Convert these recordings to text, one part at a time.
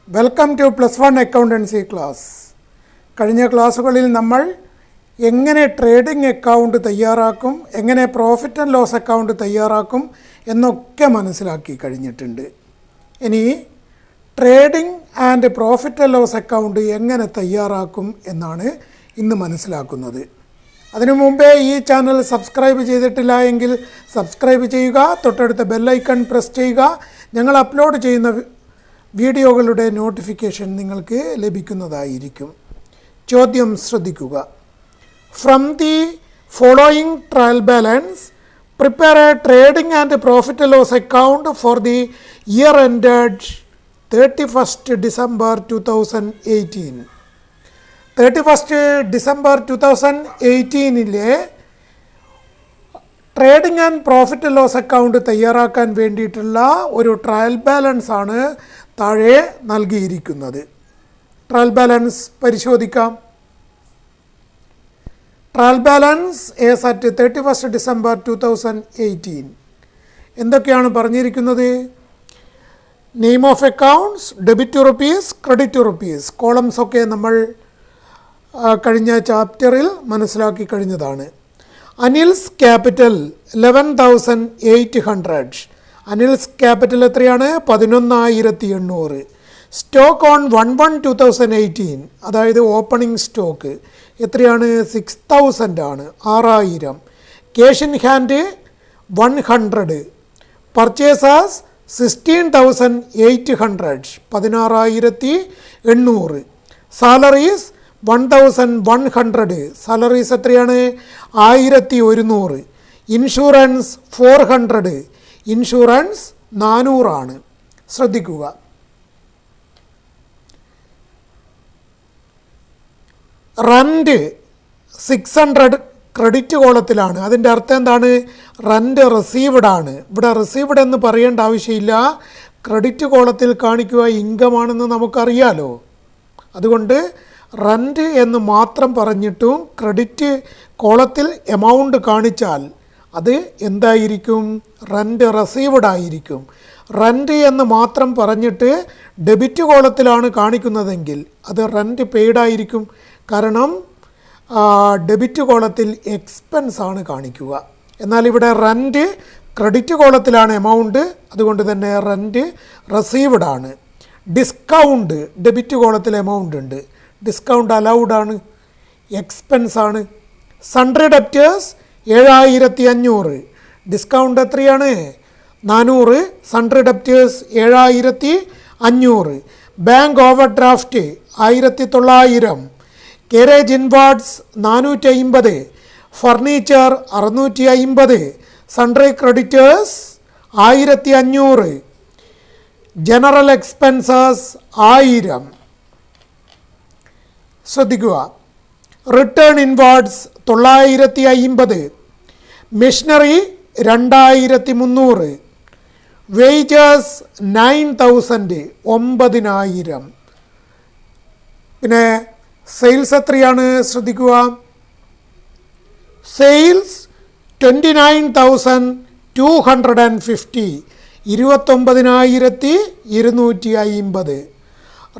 Welcome to +1 accountancy class. കഴിഞ്ഞ ക്ലാസ്സുകളിൽ നമ്മൾ എങ്ങനെ ട്രേഡിംഗ് അക്കൗണ്ട് തയ്യാറാക്കും, എങ്ങനെ പ്രോഫിറ്റ് ആൻഡ് ലോസ് അക്കൗണ്ട് തയ്യാറാക്കും എന്നൊക്കെ മനസ്സിലാക്കി കഴിഞ്ഞിട്ടുണ്ട്. ഇനി trading and profit and loss account എങ്ങനെ തയ്യാറാക്കും എന്നാണ് ഇന്ന് മനസ്സിലാക്കുന്നത്. അതിനു മുമ്പേ ഈ ചാനൽ സബ്സ്ക്രൈബ് ചെയ്തിട്ടില്ല എങ്കിൽ സബ്സ്ക്രൈബ് ചെയ്യുക, തൊട്ടടുത്ത ബെല്ലൈക്കൺ പ്രസ് ചെയ്യുക. ഞങ്ങൾ അപ്ലോഡ് ചെയ്യുന്ന വീഡിയോകളുടെ നോട്ടിഫിക്കേഷൻ നിങ്ങൾക്ക് ലഭിക്കുന്നതായിരിക്കും. ചോദ്യം ശ്രദ്ധിക്കുക. From the following trial balance prepare a trading and profit loss account for the year ended 31st December 2018. 31st December 2018 trading and profit loss account തയ്യാറാക്കാൻ വേണ്ടിയിട്ടുള്ള ഒരു ട്രയൽ ബാലൻസ് ആണ് താഴെ നൽകിയിരിക്കുന്നത്. ട്രയൽ ബാലൻസ് പരിശോധിക്കാം. Trial balance as at 31st December 2018 എന്തൊക്കെയാണ് പറഞ്ഞിരിക്കുന്നത്? Name of accounts, debit rupees, credit rupees. Columns ഒക്കെ നമ്മൾ കഴിഞ്ഞ ചാപ്റ്ററിൽ മനസ്സിലാക്കി കഴിഞ്ഞതാണ്. അനിൽസ് ക്യാപിറ്റൽ 11,800. അനിൽസ് ക്യാപിറ്റൽ എത്രയാണ്? 11,800. സ്റ്റോക്ക് ഓൺ 1/1/2018 അതായത് ഓപ്പണിംഗ് സ്റ്റോക്ക് എത്രയാണ്? 6,000 ആണ്, 6,000. Cash in hand 100. Purchasers 16,800, 16,800. Salaries 1,100. Salaries എത്രയാണ്? 1,100. ഇൻഷുറൻസ് 400. ഇൻഷുറൻസ് 400 ആണ്. ശ്രദ്ധിക്കുക. റെൻ്റ് 600 ക്രെഡിറ്റ് കോളത്തിലാണ്. അതിൻ്റെ അർത്ഥം എന്താണ്? റെൻ്റ് റിസീവ്ഡ് ആണ്. ഇവിടെ റിസീവ്ഡ് എന്ന് പറയേണ്ട ആവശ്യമില്ല. ക്രെഡിറ്റ് കോളത്തിൽ കാണിക്കുക ഇൻകമാണെന്ന് നമുക്കറിയാലോ. അതുകൊണ്ട് റെൻ്റ് എന്ന് മാത്രം പറഞ്ഞിട്ടും ക്രെഡിറ്റ് കോളത്തിൽ എമൗണ്ട് കാണിച്ചാൽ അത് എന്തായിരിക്കും? റെൻ്റ് റിസീവ്ഡ് ആയിരിക്കും. റെൻ്റ് എന്ന് മാത്രം പറഞ്ഞിട്ട് ഡെബിറ്റ് കോളത്തിലാണ് കാണിക്കുന്നതെങ്കിൽ അത് റെൻ്റ് പെയ്ഡ് ആയിരിക്കും. കാരണം ഡെബിറ്റ് കോളത്തിൽ എക്സ്പെൻസ് ആണ് കാണിക്കുക. എന്നാൽ ഇവിടെ റെൻ്റ് ക്രെഡിറ്റ് കോളത്തിലാണ് എമൗണ്ട്, അതുകൊണ്ട് തന്നെ റെൻ്റ് റിസീവ്ഡ് ആണ്. ഡിസ്കൗണ്ട് ഡെബിറ്റ് കോളത്തിൽ എമൗണ്ട് ഉണ്ട്, ഡിസ്കൗണ്ട് അലൗഡ് ആണ്, എക്സ്പെൻസ് ആണ്. Sundry debtors 7,500. ഡിസ്കൗണ്ട് എത്രയാണ്? 400. Sundry debtors 7,500. Bank overdraft 1,900. Carriage inwards 450. Furniture 650. Sundry creditors 1,500. General expenses 1,000. ശ്രദ്ധിക്കുക. Return inwards 950. മെഷീനറി 2,300. വേജസ് 9,000, 9,000. പിന്നെ സെയിൽസ് എത്രയാണ്? ശ്രദ്ധിക്കുക. Sales 29,250, 29,250.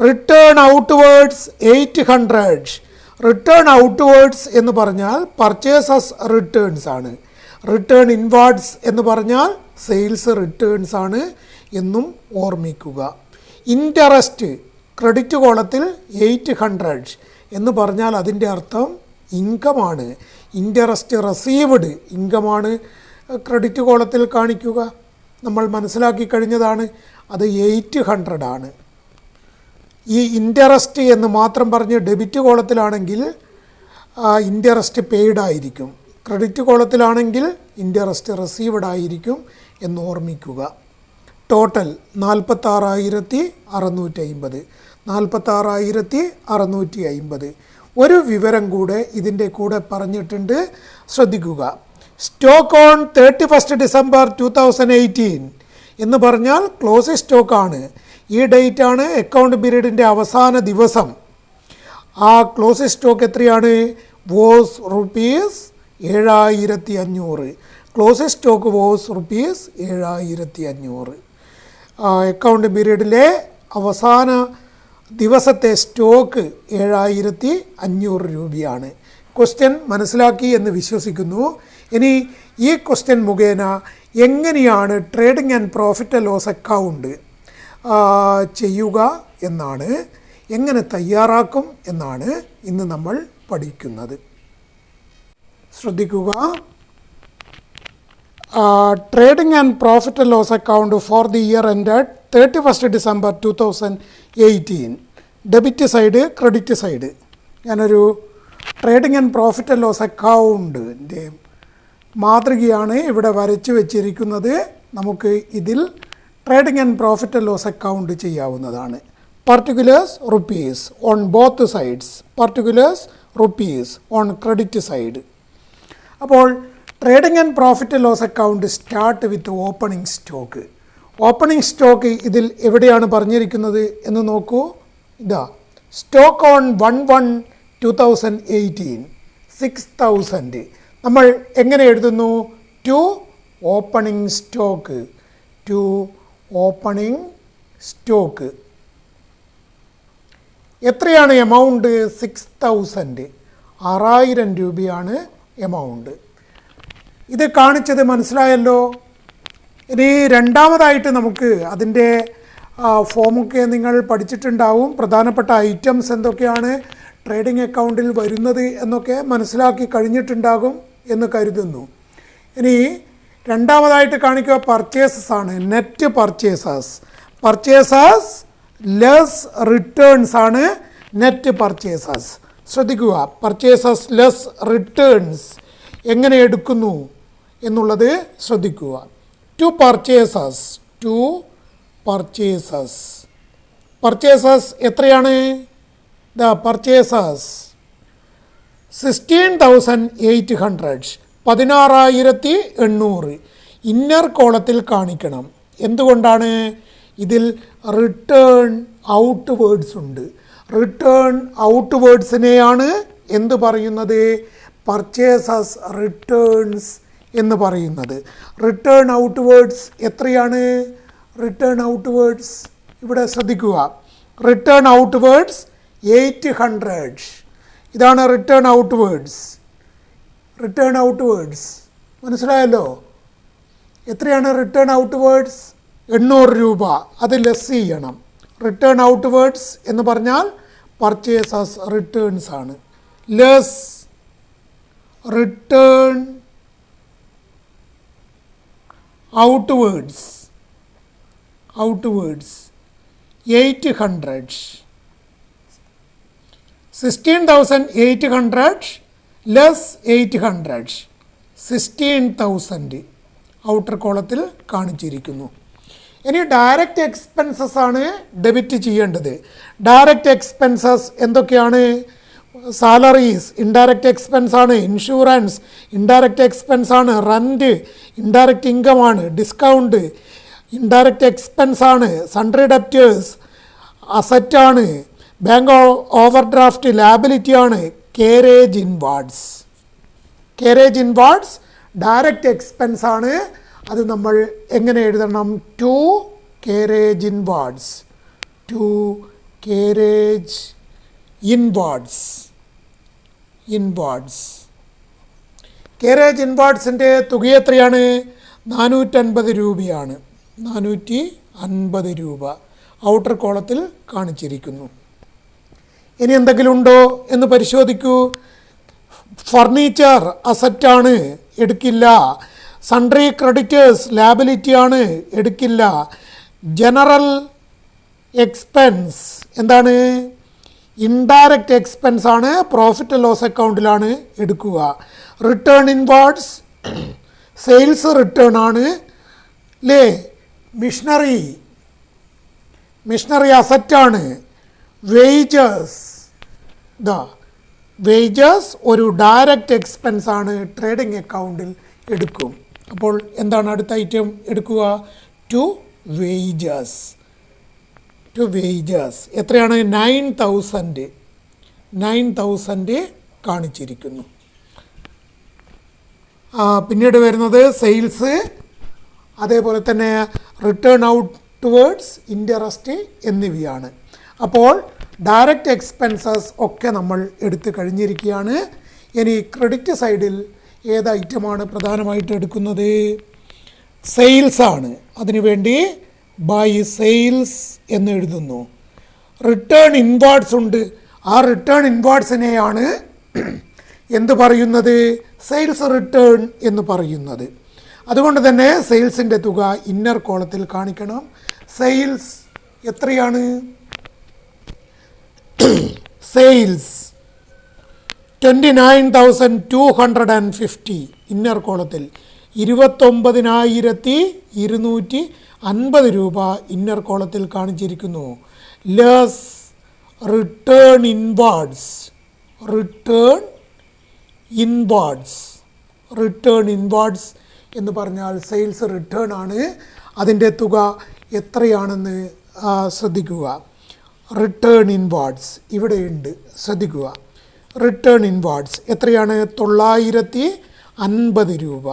Return outwards 800. Return outwards എന്ന് പറഞ്ഞാൽ പർച്ചേസസ് റിട്ടേൺസ് ആണ്. റിട്ടേൺ ഇൻവാർഡ്സ് എന്ന് പറഞ്ഞാൽ സെയിൽസ് റിട്ടേൺസ് ആണ് എന്നും ഓർമ്മിക്കുക. ഇൻട്രസ്റ്റ് ക്രെഡിറ്റ് കോളത്തിൽ 800 എന്ന് പറഞ്ഞാൽ അതിൻ്റെ അർത്ഥം ഇൻകമാണ്. ഇൻട്രസ്റ്റ് റിസീവ്ഡ് ഇൻകമാണ് ക്രെഡിറ്റ് കോളത്തിൽ കാണിക്കുക. നമ്മൾ മനസ്സിലാക്കി കഴിഞ്ഞതാണ്. അത് 800 ആണ്. ഈ ഇൻട്രസ്റ്റ് എന്ന് മാത്രം പറഞ്ഞ് ഡെബിറ്റ് കോളത്തിലാണെങ്കിൽ ഇൻട്രസ്റ്റ് പെയ്ഡ് ആയിരിക്കും, ക്രെഡിറ്റ് കോളത്തിലാണെങ്കിൽ ഇൻട്രസ്റ്റ് റിസീവ്ഡ് ആയിരിക്കും എന്ന് ഓർമ്മിക്കുക. ടോട്ടൽ 46,650, 46,650. ഒരു വിവരം കൂടെ ഇതിൻ്റെ കൂടെ പറഞ്ഞിട്ടുണ്ട്, ശ്രദ്ധിക്കുക. സ്റ്റോക്ക് ഓൺ 31st December 2018 എന്ന് പറഞ്ഞാൽ ക്ലോസിംഗ് സ്റ്റോക്കാണ്. ഈ ഡേറ്റാണ് അക്കൗണ്ട് പീരീഡിൻ്റെ അവസാന ദിവസം. ആ ക്ലോസിംഗ് സ്റ്റോക്ക് എത്രയാണ്? Was rupees 7,500. Closing stock was rupees 7,500. Account പീരീഡിലെ അവസാന ദിവസത്തെ സ്റ്റോക്ക് 7500 രൂപയാണ്. ക്വസ്റ്റ്യൻ മനസ്സിലാക്കി എന്ന് വിശ്വസിക്കുന്നു. ഇനി ഈ ക്വസ്റ്റ്യൻ മുഖേന എങ്ങനെയാണ് trading and profit and loss account ചെയ്യുക എന്നാണ്, എങ്ങനെ തയ്യാറാക്കും എന്നാണ് ഇന്ന് നമ്മൾ പഠിക്കുന്നത്. ശ്രദ്ധിക്കുക. Trading and profit and loss account for the year ended 31 December 2018. Debit side, credit side. ഞാനൊരു trading and profit and loss അക്കൗണ്ടിൻ്റെ മാതൃകയാണ് ഇവിടെ വരച്ചു വെച്ചിരിക്കുന്നത്. നമുക്ക് ഇതിൽ trading and profit and loss account ചെയ്യാവുന്നതാണ്. Particulars rupees on both sides, particulars rupees on credit side. അപ്പോൾ trading and profit and loss account start with opening stock. Opening stock ഇതിൽ എവിടെയാണ് പറഞ്ഞിരിക്കുന്നത് എന്ന് നോക്കൂ. ഇതാ, സ്റ്റോക്ക് ഓൺ 1/1/2018 6000. നമ്മൾ എങ്ങനെ എഴുതുന്നു? To opening stock, to opening stock. എത്രയാണ് എമൗണ്ട്? 6000, 6000 രൂപയാണ് എമൗണ്ട്. ഇത് കാണിച്ചത് മനസ്സിലായല്ലോ. ഇനി രണ്ടാമതായിട്ട് നമുക്ക് അതിൻ്റെ ഫോമൊക്കെ നിങ്ങൾ പഠിച്ചിട്ടുണ്ടാവും. പ്രധാനപ്പെട്ട ഐറ്റംസ് എന്തൊക്കെയാണ് ട്രേഡിംഗ് അക്കൗണ്ടിൽ വരുന്നത് എന്നൊക്കെ മനസ്സിലാക്കി കഴിഞ്ഞിട്ടുണ്ടാകും എന്ന് കരുതുന്നു. ഇനി രണ്ടാമതായിട്ട് കാണിക്കുക പർച്ചേസസ് ആണ്. Net purchases, purchases less returns ആണ് നെറ്റ് പർച്ചേസസ്. ശ്രദ്ധിക്കുക, പർച്ചേസസ് ലെസ് റിട്ടേൺസ് എങ്ങനെ എടുക്കുന്നു എന്നുള്ളത് ശ്രദ്ധിക്കുക. To purchases, to purchases. Purchases എത്രയാണ്? ദ പർച്ചേസസ് 16,800, 16,800 ഇന്നർ കോളത്തിൽ കാണിക്കണം. എന്തുകൊണ്ടാണ്? ഇതിൽ റിട്ടേൺ ഔട്ട് വേർഡ്സ് ഉണ്ട്. റിട്ടേൺ ഔട്ട് വേർഡ്സിനെയാണ് എന്ത് പറയുന്നത്? പർച്ചേസസ് റിട്ടേൺസ് എന്ന് പറയുന്നത്. റിട്ടേൺ ഔട്ട് വേർഡ്സ് എത്രയാണ്? റിട്ടേൺ ഔട്ട് വേർഡ്സ് ഇവിടെ ശ്രദ്ധിക്കുക. Return outwards 800. ഇതാണ് return outwards. Return outwards മനസ്സിലായല്ലോ. എത്രയാണ് റിട്ടേൺ ഔട്ട് വേർഡ്സ്? 800 രൂപ. അത് ലെസ് ചെയ്യണം. റിട്ടേൺ ഔട്ട് വേർഡ്സ് എന്ന് പറഞ്ഞാൽ പർച്ചേസസ് റിട്ടേൺസ് ആണ്. Less return outwards, outwards 800. 16,800 less 800, 16,000 outer കോളത്തിൽ കാണിച്ചിരിക്കുന്നു. ഇനി ഡയറക്റ്റ് എക്സ്പെൻസസ് ആണ് ഡെബിറ്റ് ചെയ്യേണ്ടത്. ഡയറക്റ്റ് എക്സ്പെൻസസ് എന്തൊക്കെയാണ്? സാലറീസ് ഇൻഡയറക്റ്റ് എക്സ്പെൻസ് ആണ്. ഇൻഷുറൻസ് ഇൻഡയറക്റ്റ് എക്സ്പെൻസ് ആണ്. റെൻറ്റ് ഇൻഡയറക്റ്റ് ഇൻകം ആണ്. ഡിസ്കൗണ്ട് ഇൻഡയറക്റ്റ് എക്സ്പെൻസ് ആണ്. സൺട്രി ഡെപ്റ്റേഴ്സ് അസറ്റാണ്. ബാങ്ക് ഓവർ ഡ്രാഫ്റ്റ് ലയബിലിറ്റി ആണ്. Carriage inwards, carriage inwards direct expense ആണ്. അത് നമ്മൾ എങ്ങനെ എഴുതണം? To carriage inwards, to carriage inwards, inwards. Carriage ഇൻവാർഡ്സിൻ്റെ തുക എത്രയാണ്? 450 രൂപയാണ്. 450 രൂപ ഔട്ടർ കോളത്തിൽ കാണിച്ചിരിക്കുന്നു. ഇനി എന്തെങ്കിലും ഉണ്ടോ എന്ന് പരിശോധിക്കൂ. ഫർണിച്ചർ അസറ്റാണ്, എടുക്കില്ല. സൺട്രി ക്രെഡിറ്റേഴ്സ് ലയബിലിറ്റി ആണ്, എടുക്കില്ല. ജനറൽ എക്സ്പെൻസ് എന്താണ്? ഇൻഡയറക്റ്റ് എക്സ്പെൻസ് ആണ്. പ്രോഫിറ്റ് ലോസ് അക്കൗണ്ടിലാണ് എടുക്കുക. റിട്ടേൺ ഇൻവാർഡ്സ് സെയിൽസ് റിട്ടേൺ ആണ് അല്ലേ. മിഷനറി, മിഷനറി അസറ്റാണ്. വേജസ്, ദാ വേജസ് ഒരു ഡയറക്റ്റ് എക്സ്പെൻസ് ആണ്, ട്രേഡിംഗ് അക്കൗണ്ടിൽ എടുക്കും. അപ്പോൾ എന്താണ് അടുത്ത ഐറ്റം എടുക്കുക? ടു വേജസ്, ടു വേജസ് എത്രയാണ്? 9,000, 9,000 കാണിച്ചിരിക്കുന്നു. പിന്നീട് വരുന്നത് സെയിൽസ്, അതേപോലെ തന്നെ റിട്ടേൺ ഔട്ട് വേർഡ്സ്, ഇൻട്രസ്റ്റ് എന്നിവയാണ്. അപ്പോൾ ഡയറക്റ്റ് എക്സ്പെൻസസ് ഒക്കെ നമ്മൾ എടുത്തു കഴിഞ്ഞിരിക്കുകയാണ്. ഇനി ക്രെഡിറ്റ് സൈഡിൽ ഏത് ഐറ്റമാണ് പ്രധാനമായിട്ട് എടുക്കുന്നത്? സെയിൽസാണ്. അതിനുവേണ്ടി ബൈ സെയിൽസ് എന്ന് എഴുതുന്നു. റിട്ടേൺ ഇൻവാർഡ്സ് ഉണ്ട്. ആ റിട്ടേൺ ഇൻവാർഡ്സിനെയാണ് എന്ത് പറയുന്നത്? സെയിൽസ് റിട്ടേൺ എന്ന് പറയുന്നത്. അതുകൊണ്ട് തന്നെ സെയിൽസിൻ്റെ തുക ഇന്നർ കോളത്തിൽ കാണിക്കണം. സെയിൽസ് എത്രയാണ്? സെയിൽസ് 29,250 ഇന്നർ കോളത്തിൽ 29,250 രൂപ ഇന്നർ കോളത്തിൽ കാണിച്ചിരിക്കുന്നു. Less return inwards. Return inwards എന്ന് പറഞ്ഞാൽ സെയിൽസ് റിട്ടേൺ ആണ്. അതിൻ്റെ തുക എത്രയാണെന്ന് ശ്രദ്ധിക്കുക. റിട്ടേൺ ഇൻവാർഡ്സ് ഇവിടെയുണ്ട്, ശ്രദ്ധിക്കുക. റിട്ടേൺ ഇൻവാർഡ്സ് എത്രയാണ്? 950 രൂപ.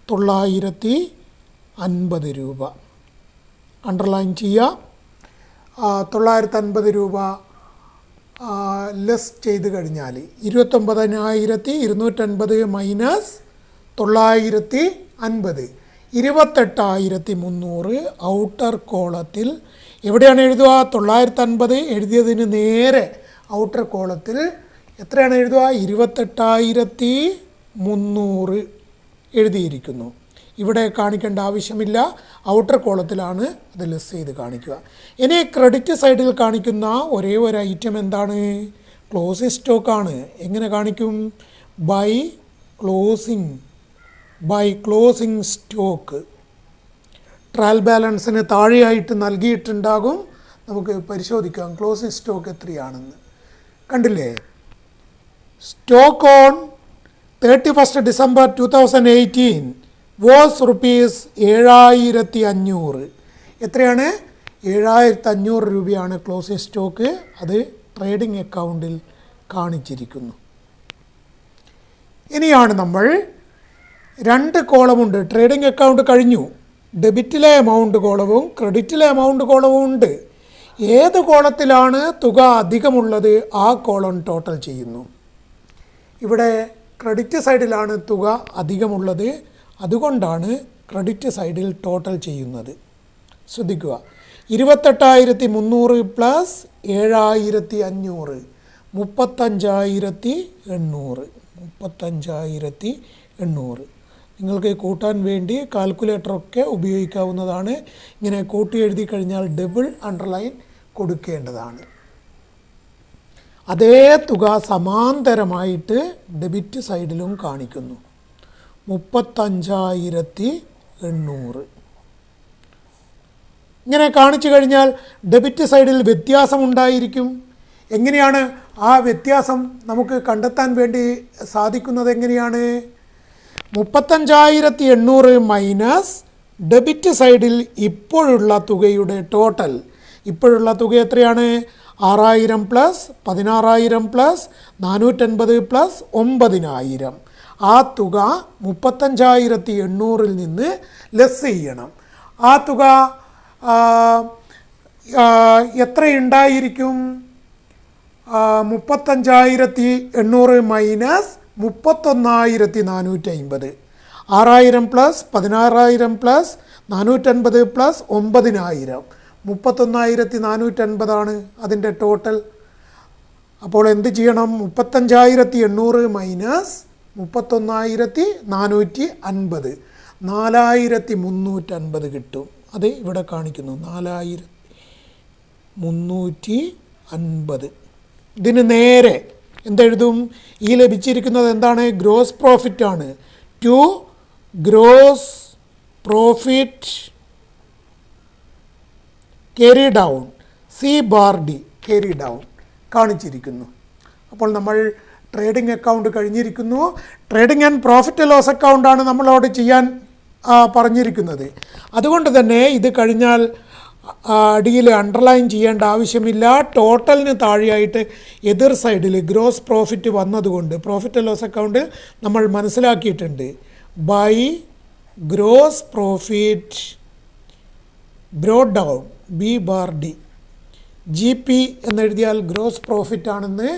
950 രൂപ അണ്ടർലൈൻ ചെയ്യുക. 950 രൂപ ലെസ് ചെയ്ത് കഴിഞ്ഞാൽ 29,250 മൈനസ് 950 28,300 ഔട്ടർ കോളത്തിൽ എവിടെയാണ് എഴുതുക? 950 എഴുതിയതിന് നേരെ ഔട്ടർ കോളത്തിൽ എത്രയാണ് എഴുതുക? 28,300 എഴുതിയിരിക്കുന്നു. ഇവിടെ കാണിക്കേണ്ട ആവശ്യമില്ല, ഔട്ടർ കോളത്തിലാണ് അത് ലെസ് ചെയ്ത് കാണിക്കുക. ഇനി ക്രെഡിറ്റ് സൈഡിൽ കാണിക്കുന്ന ഒരേ ഒരു ഐറ്റം എന്താണ്? ക്ലോസിംഗ് സ്റ്റോക്കാണ്. എങ്ങനെ കാണിക്കും? By closing stock. ട്രയൽ ബാലൻസിന് താഴെയായിട്ട് നൽകിയിട്ടുണ്ടാകും. നമുക്ക് പരിശോധിക്കാം ക്ലോസിംഗ് സ്റ്റോക്ക് എത്രയാണെന്ന്. കണ്ടില്ലേ? Stock on 31 December 2018 was rupees 7,500. എത്രയാണ്? 7,500 രൂപയാണ് ക്ലോസിംഗ് സ്റ്റോക്ക്. അത് ട്രേഡിംഗ് അക്കൗണ്ടിൽ കാണിച്ചിരിക്കുന്നു. ഇനിയാണ് നമ്മൾ 2 കോളമുണ്ട്. ട്രേഡിംഗ് അക്കൗണ്ട് കഴിഞ്ഞു. ഡെബിറ്റിലെ എമൗണ്ട് കോളവും ക്രെഡിറ്റിലെ എമൗണ്ട് കോളവും ഉണ്ട്. ഏത് കോളത്തിലാണ് തുക അധികമുള്ളത് ആ കോളം ടോട്ടൽ ചെയ്യുന്നു. ഇവിടെ ക്രെഡിറ്റ് സൈഡിലാണ് തുക അധികമുള്ളത്, അതുകൊണ്ടാണ് ക്രെഡിറ്റ് സൈഡിൽ ടോട്ടൽ ചെയ്യുന്നത്. ശ്രദ്ധിക്കുക. 28,300 പ്ലസ് 7,500 35,800. നിങ്ങൾക്ക് കൂട്ടാൻ വേണ്ടി കാൽക്കുലേറ്ററൊക്കെ ഉപയോഗിക്കാവുന്നതാണ്. ഇങ്ങനെ കൂട്ടി എഴുതി കഴിഞ്ഞാൽ ഡബിൾ അണ്ടർലൈൻ കൊടുക്കേണ്ടതാണ്. അതേ തുക സമാന്തരമായിട്ട് ഡെബിറ്റ് സൈഡിലും കാണിക്കുന്നു. 35,800 ഇങ്ങനെ കാണിച്ചു കഴിഞ്ഞാൽ ഡെബിറ്റ് സൈഡിൽ വ്യത്യാസമുണ്ടായിരിക്കും. എങ്ങനെയാണ് ആ വ്യത്യാസം നമുക്ക് കണ്ടെത്താൻ വേണ്ടി സാധിക്കുന്നത്? എങ്ങനെയാണ്? 35,800 മൈനസ് ഡെബിറ്റ് സൈഡിൽ ഇപ്പോഴുള്ള തുകയുടെ ടോട്ടൽ. ഇപ്പോഴുള്ള തുക എത്രയാണ്? 6,000 പ്ലസ് 16,000 പ്ലസ് 450 പ്ലസ് 9,000. ആ തുക 35,800 നിന്ന് ലെസ് ചെയ്യണം. ആ തുക എത്രയുണ്ടായിരിക്കും? 35,800 മൈനസ് 31,450. 6,000 പ്ലസ് 16,000 പ്ലസ് 450 പ്ലസ് 9,000 31,450 അതിൻ്റെ ടോട്ടൽ. അപ്പോൾ എന്ത് ചെയ്യണം? 35,800 മൈനസ് 31,450 4,350 കിട്ടും. അത് ഇവിടെ കാണിക്കുന്നു 4,350. ഇതിന് നേരെ എന്തെഴുതും? ഈ ലഭിച്ചിരിക്കുന്നത് എന്താണ്? ഗ്രോസ് പ്രോഫിറ്റാണ്. To gross profit carry down, C/D carry down കാണിച്ചിരിക്കുന്നു. അപ്പോൾ നമ്മൾ ട്രേഡിംഗ് അക്കൗണ്ട് കഴിഞ്ഞിരിക്കുന്നു. ട്രേഡിംഗ് ആൻഡ് പ്രോഫിറ്റ് ലോസ് അക്കൗണ്ടാണ് നമ്മളോട് ചെയ്യാൻ പറഞ്ഞിരിക്കുന്നത്. അതുകൊണ്ട് തന്നെ ഇത് കഴിഞ്ഞാൽ അടിയിൽ അണ്ടർലൈൻ ചെയ്യേണ്ട ആവശ്യമില്ല. ടോട്ടലിന് താഴെയായിട്ട് എതിർ സൈഡിൽ ഗ്രോസ് പ്രോഫിറ്റ് വന്നതുകൊണ്ട് പ്രോഫിറ്റ് ലോസ് അക്കൗണ്ട് നമ്മൾ മനസ്സിലാക്കിയിട്ടുണ്ട്. By gross profit brought down B/D GP എന്നെഴുതിയാൽ ഗ്രോസ് പ്രോഫിറ്റ് ആണെന്ന്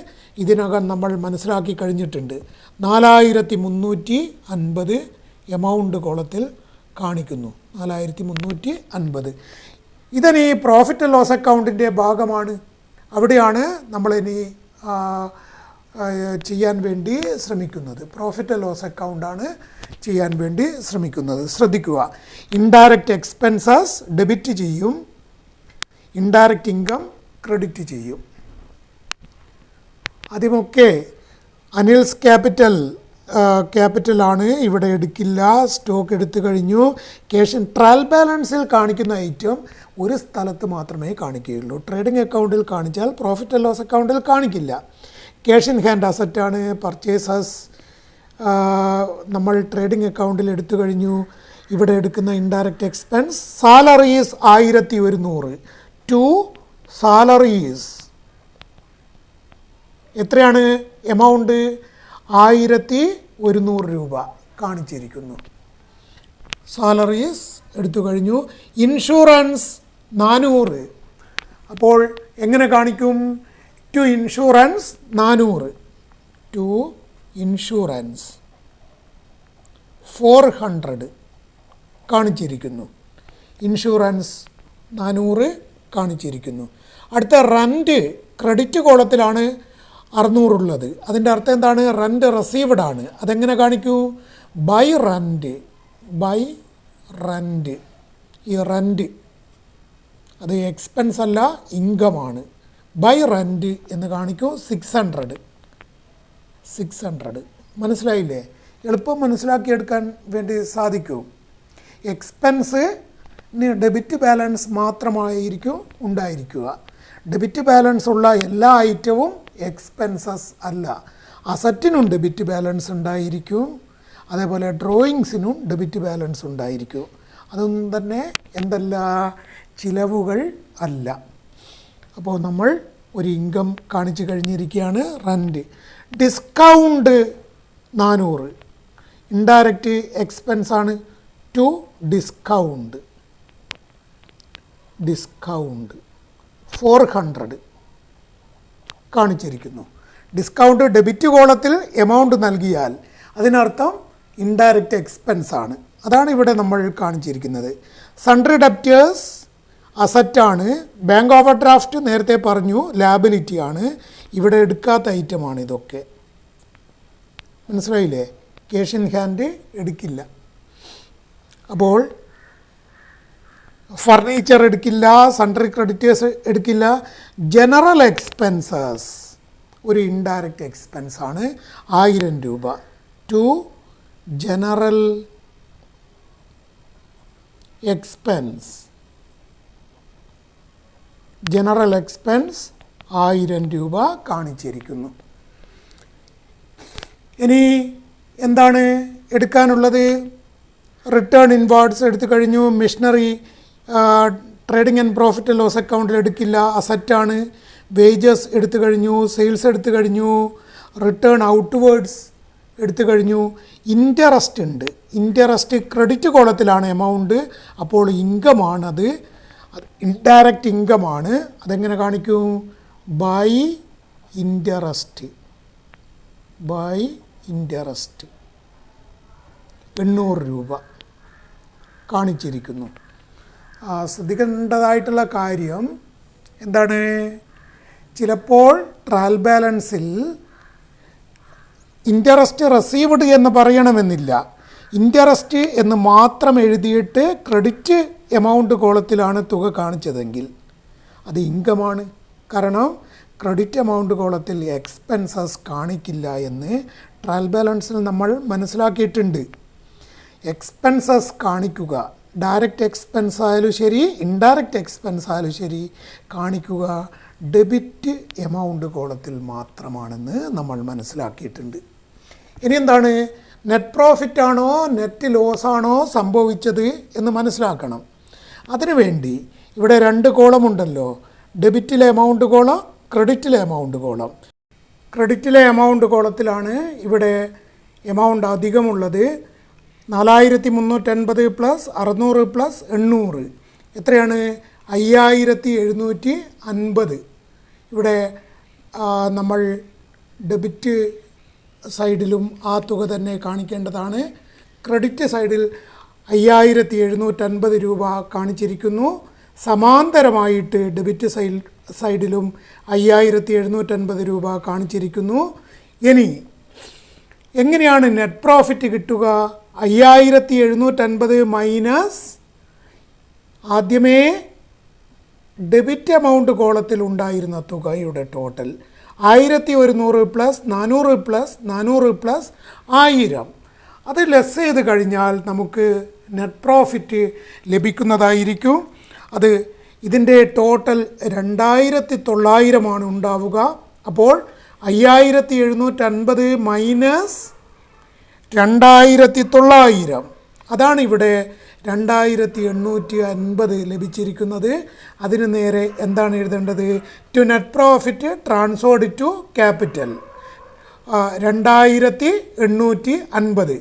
ഇതിനകം നമ്മൾ മനസ്സിലാക്കി കഴിഞ്ഞിട്ടുണ്ട്. 4350 എമൗണ്ട് കോളത്തിൽ കാണിക്കുന്നു. 4350. ഇതിനി പ്രോഫിറ്റ് ആൻഡ് ലോസ് അക്കൗണ്ടിൻ്റെ ഭാഗമാണ്. അവിടെയാണ് നമ്മളിനി ചെയ്യാൻ വേണ്ടി ശ്രമിക്കുന്നത്. പ്രോഫിറ്റ് ആൻഡ് ലോസ് അക്കൗണ്ടാണ് ചെയ്യാൻ വേണ്ടി ശ്രമിക്കുന്നത്. ശ്രദ്ധിക്കുക, ഇൻഡയറക്റ്റ് എക്സ്പെൻസസ് ഡെബിറ്റ് ചെയ്യും, ഇൻഡയറക്റ്റ് ഇൻകം ക്രെഡിറ്റ് ചെയ്യും. ആദ്യമൊക്കെ അനിൽസ് ക്യാപിറ്റലാണ്, ഇവിടെ എടുക്കില്ല. സ്റ്റോക്ക് എടുത്തു കഴിഞ്ഞു. ക്യാഷ് ട്രയൽ ബാലൻസിൽ കാണിക്കുന്ന ഐറ്റം ഒരു സ്ഥലത്ത് മാത്രമേ കാണിക്കുകയുള്ളൂ. ട്രേഡിംഗ് അക്കൗണ്ടിൽ കാണിച്ചാൽ പ്രോഫിറ്റ് ആൻഡ് ലോസ് അക്കൗണ്ടിൽ കാണിക്കില്ല. ക്യാഷ് ഇൻ ഹാൻഡ് അസറ്റാണ്. പർച്ചേസസ് നമ്മൾ ട്രേഡിംഗ് അക്കൗണ്ടിൽ എടുത്തു കഴിഞ്ഞു. ഇവിടെ എടുക്കുന്ന indirect expense salaries 1100 to salaries എത്രയാണ് എമൗണ്ട്? 1100 രൂപ കാണിച്ചിരിക്കുന്നു. സാലറീസ് എടുത്തു കഴിഞ്ഞു. ഇൻഷുറൻസ് 400. അപ്പോൾ എങ്ങനെ കാണിക്കും? ടു ഇൻഷുറൻസ് 400, ടു ഇൻഷുറൻസ് 400 കാണിച്ചിരിക്കുന്നു. ഇൻഷുറൻസ് 400 കാണിച്ചിരിക്കുന്നു. അടുത്ത റെൻറ്റ് ക്രെഡിറ്റ് കോളത്തിലാണ് 600 ഉള്ളത്. അതിൻ്റെ അർത്ഥം എന്താണ്? റെൻറ്റ് റിസീവ്ഡ് ആണ്. അതെങ്ങനെ കാണിക്കൂ? By rent. ഈ റെൻറ്റ് അത് എക്സ്പെൻസ് അല്ല, ഇൻകമാണ്. ബൈ റെൻറ്റ് എന്ന് കാണിക്കൂ. 600. മനസ്സിലായില്ലേ? എളുപ്പം മനസ്സിലാക്കിയെടുക്കാൻ വേണ്ടി സാധിക്കും. എക്സ്പെൻസിന് ഡെബിറ്റ് ബാലൻസ് മാത്രമായിരിക്കും ഉണ്ടായിരിക്കുക. ഡെബിറ്റ് ബാലൻസ് ഉള്ള എല്ലാ ഐറ്റവും എക്സ്പെൻസസ് അല്ല. അസറ്റിനും ഡെബിറ്റ് ബാലൻസ് ഉണ്ടായിരിക്കും, അതേപോലെ ഡ്രോയിങ്സിനും ഡെബിറ്റ് ബാലൻസ് ഉണ്ടായിരിക്കും. അതൊന്നും തന്നെ എന്തല്ല, ചിലവുകൾ അല്ല. അപ്പോൾ നമ്മൾ ഒരു ഇൻകം കാണിച്ചു കഴിഞ്ഞിരിക്കുകയാണ്. റെൻറ്റ്. ഡിസ്കൗണ്ട് 400 ഇൻഡയറക്റ്റ് എക്സ്പെൻസ് ആണ്. ടു ഡിസ്കൗണ്ട് 400 കാണിച്ചിരിക്കുന്നു. ഡിസ്കൗണ്ട് ഡെബിറ്റ് കോളത്തിൽ എമൗണ്ട് നൽകിയാൽ അതിനർത്ഥം ഇൻഡയറക്റ്റ് എക്സ്പെൻസ് ആണ്. അതാണ് ഇവിടെ നമ്മൾ കാണിച്ചിരിക്കുന്നത്. സൺട്രി ഡെപ്റ്റേഴ്സ് അസറ്റാണ്. ബാങ്ക് ഓവർ ഡ്രാഫ്റ്റ് നേരത്തെ പറഞ്ഞു ലാബിലിറ്റിയാണ്. ഇവിടെ എടുക്കാത്ത ഐറ്റമാണ് ഇതൊക്കെ. മനസ്സിലായില്ലേ? ക്യാഷ് ഇൻ ഹാൻഡ് എടുക്കില്ല. അപ്പോൾ ഫർണിച്ചർ എടുക്കില്ല, സൺട്രി ക്രെഡിറ്റേഴ്സ് എടുക്കില്ല. ജനറൽ എക്സ്പെൻസസ് ഒരു ഇൻഡയറക്റ്റ് എക്സ്പെൻസ് ആണ്. 1000 രൂപ ടു ജനറൽ എക്സ്പെൻസ്. 1000 രൂപ കാണിച്ചിരിക്കുന്നു. ഇനി എന്താണ് എടുക്കാനുള്ളത്? റിട്ടേൺ ഇൻവാർഡ്സ് എടുത്തു കഴിഞ്ഞു. Machinery trading and profit and loss അക്കൗണ്ടിൽ എടുക്കില്ല, അസറ്റാണ്. വേജസ് എടുത്തു കഴിഞ്ഞു. സെയിൽസ് എടുത്തു കഴിഞ്ഞു. റിട്ടേൺ ഔട്ട്വേർഡ്സ് എടുത്തു കഴിഞ്ഞു. ഇൻറ്ററസ്റ്റ് ഉണ്ട്. ഇൻറ്ററസ്റ്റ് ക്രെഡിറ്റ് കോളത്തിലാണ് എമൗണ്ട്. അപ്പോൾ ഇൻകമാണത്, ഇൻഡയറക്റ്റ് ഇൻകമാണ്. അതെങ്ങനെ കാണിക്കും? By interest. 800 രൂപ കാണിച്ചിരിക്കുന്നു. ശ്രദ്ധിക്കേണ്ടതായിട്ടുള്ള കാര്യം എന്താണ്? ചിലപ്പോൾ ട്രയൽ ബാലൻസിൽ ഇൻറ്ററസ്റ്റ് റിസീവ്ഡ് എന്ന് പറയണമെന്നില്ല. ഇൻറ്ററസ്റ്റ് എന്ന് മാത്രം എഴുതിയിട്ട് ക്രെഡിറ്റ് എമൗണ്ട് കോളത്തിലാണ് തുക കാണിച്ചതെങ്കിൽ അത് ഇൻകമാണ്. കാരണം ക്രെഡിറ്റ് എമൗണ്ട് കോളത്തിൽ എക്സ്പെൻസസ് കാണിക്കില്ല എന്ന് ട്രയൽ ബാലൻസിൽ നമ്മൾ മനസ്സിലാക്കിയിട്ടുണ്ട്. എക്സ്പെൻസസ് കാണിക്കുക, ഡയറക്റ്റ് എക്സ്പെൻസ് ആയാലും ശരി ഇൻഡയറക്റ്റ് എക്സ്പെൻസ് ആയാലും ശരി, കാണിക്കുക ഡെബിറ്റ് എമൗണ്ട് കോളത്തിൽ മാത്രമാണെന്ന് നമ്മൾ മനസ്സിലാക്കിയിട്ടുണ്ട്. ഇനി എന്താണ്? നെറ്റ് പ്രോഫിറ്റ് ആണോ നെറ്റ് ലോസ് ആണോ സംഭവിച്ചത് എന്ന് മനസ്സിലാക്കണം. അതിനുവേണ്ടി ഇവിടെ 2 കോളമുണ്ടല്ലോ, ഡെബിറ്റിലെ എമൗണ്ട് കോളം, ക്രെഡിറ്റിലെ എമൗണ്ട് കോളം. ക്രെഡിറ്റിലെ എമൗണ്ട് കോളത്തിലാണ് ഇവിടെ എമൗണ്ട് അധികമുള്ളത്. 4350 പ്ലസ് 600 പ്ലസ് 800 എത്രയാണ്? 5750. ഇവിടെ നമ്മൾ ഡെബിറ്റ് സൈഡിലും ആ തുക തന്നെ കാണിക്കേണ്ടതാണ്. ക്രെഡിറ്റ് സൈഡിൽ 5750 രൂപ കാണിച്ചിരിക്കുന്നു. സമാന്തരമായിട്ട് ഡെബിറ്റ് സൈഡിലും 5750 രൂപ കാണിച്ചിരിക്കുന്നു. ഇനി എങ്ങനെയാണ് നെറ്റ് പ്രോഫിറ്റ് കിട്ടുക? 5750 മൈനസ് ആദ്യമേ ഡെബിറ്റ് എമൗണ്ട് കോളത്തിൽ ഉണ്ടായിരുന്ന തുകയുടെ ടോട്ടൽ 1100 പ്ലസ് 400 പ്ലസ് 400 പ്ലസ് 1000. അത് ലെസ് ചെയ്ത് കഴിഞ്ഞാൽ നമുക്ക് നെറ്റ് പ്രോഫിറ്റ് ലഭിക്കുന്നതായിരിക്കും. അത് ഇതിൻ്റെ ടോട്ടൽ 2900 ഉണ്ടാവുക. അപ്പോൾ 5750 മൈനസ് 2900, അതാണ് ഇവിടെ 2850 ലഭിച്ചിരിക്കുന്നത്. അതിന് നേരെ എന്താണ് എഴുതേണ്ടത്? To net profit transferred to capital 2850.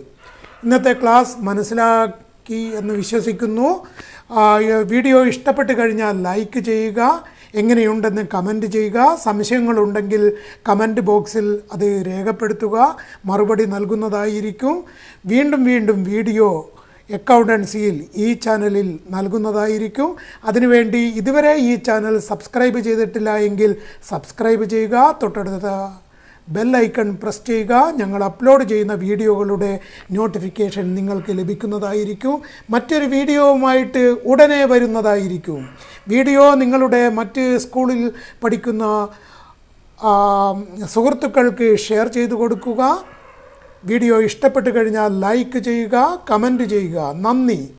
ഇന്നത്തെ ക്ലാസ് മനസ്സിലാക്കി എന്ന് വിശ്വസിക്കുന്നു. വീഡിയോ ഇഷ്ടപ്പെട്ട് കഴിഞ്ഞാൽ ലൈക്ക് ചെയ്യുക, എങ്ങനെയുണ്ടെന്ന് കമൻറ്റ് ചെയ്യുക. സംശയങ്ങളുണ്ടെങ്കിൽ കമൻറ്റ് ബോക്സിൽ അത് രേഖപ്പെടുത്തുക, മറുപടി നൽകുന്നതായിരിക്കും. വീണ്ടും വീഡിയോ അക്കൗണ്ടൻസിയിൽ ഈ ചാനലിൽ നൽകുന്നതായിരിക്കും. അതിനുവേണ്ടി ഇതുവരെ ഈ ചാനൽ സബ്സ്ക്രൈബ് ചെയ്തിട്ടില്ല എങ്കിൽ സബ്സ്ക്രൈബ് ചെയ്യുക, തൊട്ടടുത്ത ബെൽ ഐക്കൺ പ്രസ് ചെയ്യുക. ഞങ്ങൾ അപ്ലോഡ് ചെയ്യുന്ന വീഡിയോകളുടെ നോട്ടിഫിക്കേഷൻ നിങ്ങൾക്ക് ലഭിക്കുന്നതായിരിക്കും. മറ്റൊരു വീഡിയോവുമായിട്ട് ഉടനെ വരുന്നതായിരിക്കും. വീഡിയോ നിങ്ങളുടെ മറ്റ് സ്കൂളിൽ പഠിക്കുന്ന സുഹൃത്തുക്കൾക്ക് ഷെയർ ചെയ്തു കൊടുക്കുക. വീഡിയോ ഇഷ്ടപ്പെട്ട് കഴിഞ്ഞാൽ ലൈക്ക് ചെയ്യുക, കമൻറ്റ് ചെയ്യുക. നന്ദി.